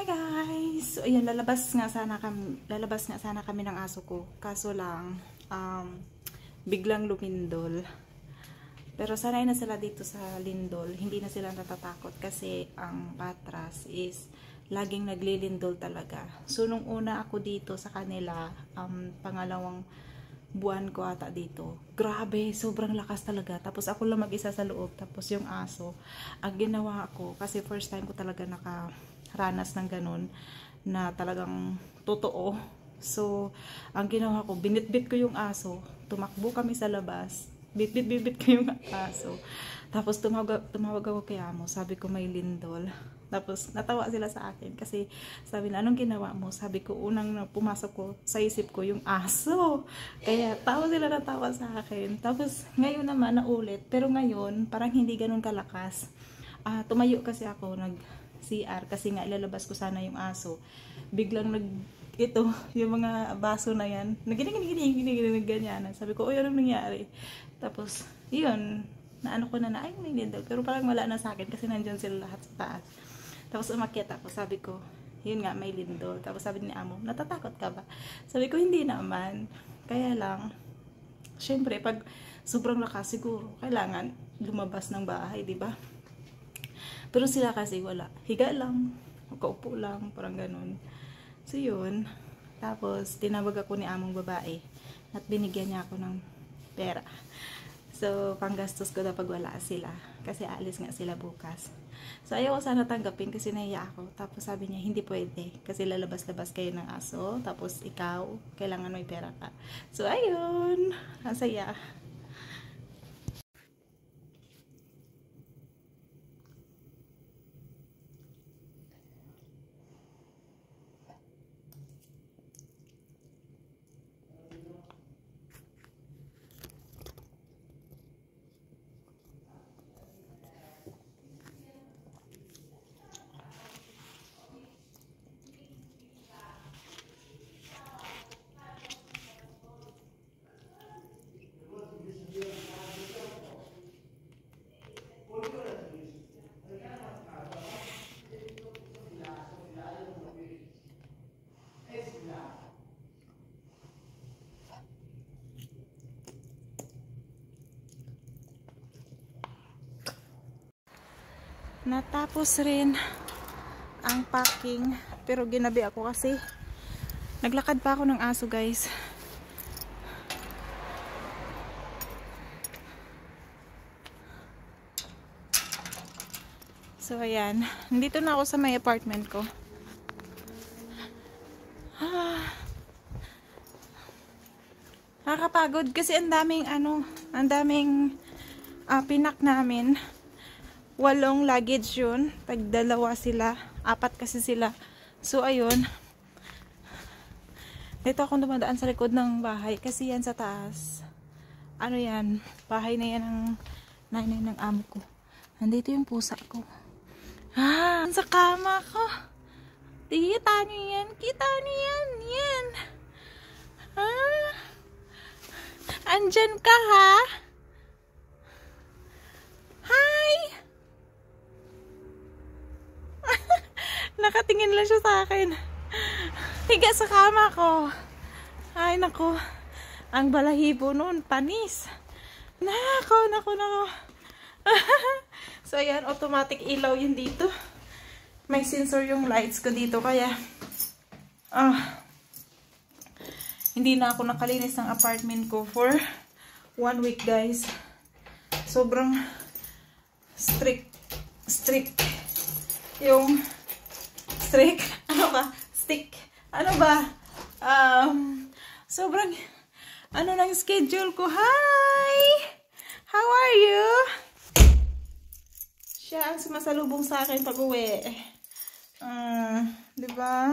Hi guys! So, ayun, lalabas nga sana kami ng aso ko. Kaso lang, biglang lumindol. Pero sanay na sila dito sa lindol. Hindi na sila natatakot kasi ang patras is laging naglilindol talaga. So, nung una ako dito sa kanila, pangalawang buwan ko ata dito. Grabe, sobrang lakas talaga. Tapos ako lang mag-isa sa loob. Tapos yung aso, ang ginawa ko, kasi first time ko talaga nakaranas ng ganun, na talagang totoo. So, ang ginawa ko, binitbit ko yung aso. Tumakbo kami sa labas. Bit ko yung aso. Tapos tumawag ako kay amo. Sabi ko may lindol. Tapos natawa sila sa akin kasi sabi na, anong ginawa mo? Sabi ko, unang pumasok ko sa isip ko yung aso. Kaya tawa sila, natawa sa akin. Tapos ngayon naman naulit. Pero ngayon parang hindi ganun kalakas. Tumayo kasi ako nag-CR kasi nga ilalabas ko sana yung aso. Biglang yung mga baso na yan, naginig ganyan. Sabi ko, anong nangyari? Tapos, yun, naano ko na ay, may lindol. Pero parang wala na sa akin kasi nandyan sila lahat sa taas. Tapos umakyat ako, sabi ko, yun nga, may lindol. Tapos sabi ni amo, natatakot ka ba? Sabi ko, hindi naman. Kaya lang, syempre, pag sobrang lakas, siguro, kailangan lumabas ng bahay, di ba? Pero sila kasi wala. Higa lang, kaupo lang, parang ganun. So yun, tapos tinawag ako ni among babae at binigyan niya ako ng pera. So panggastos ko na pag wala sila kasi aalis nga sila bukas. So ayaw ko sana tanggapin kasi nahiya ako. Tapos sabi niya hindi pwede kasi lalabas-labas kayo ng aso tapos ikaw kailangan may pera ka. So ayun, ang saya. Natapos rin ang packing pero ginabi ako kasi naglakad pa ako ng aso guys. So ayan, nandito na ako sa may apartment ko. Nakakapagod kasi ang daming pinak namin. 8 luggage yun. Pag dalawa sila, 4 kasi sila. So, ayun. Dito akong dumadaan sa likod ng bahay. Kasi yan sa taas. Ano yan? Bahay na yan ng nanay ng amo ko. Nandito yung pusa ko. Sa kama ko. Kita niyo yan. Kita niyo yan. Yan. Andyan ka ha? Hi! Nakatingin lang siya sa akin. Higa sa kama ko. Ay, nako. Ang balahibo nun, panis. Nako. So, ayan, automatic ilaw yun dito. May sensor yung lights ko dito, kaya hindi na ako nakalinis ng apartment ko for 1 week, guys. Sobrang strict yung sobrang ng schedule ko. Hi! How are you? Siya ang sumasalubong sa akin pag uwi. Diba?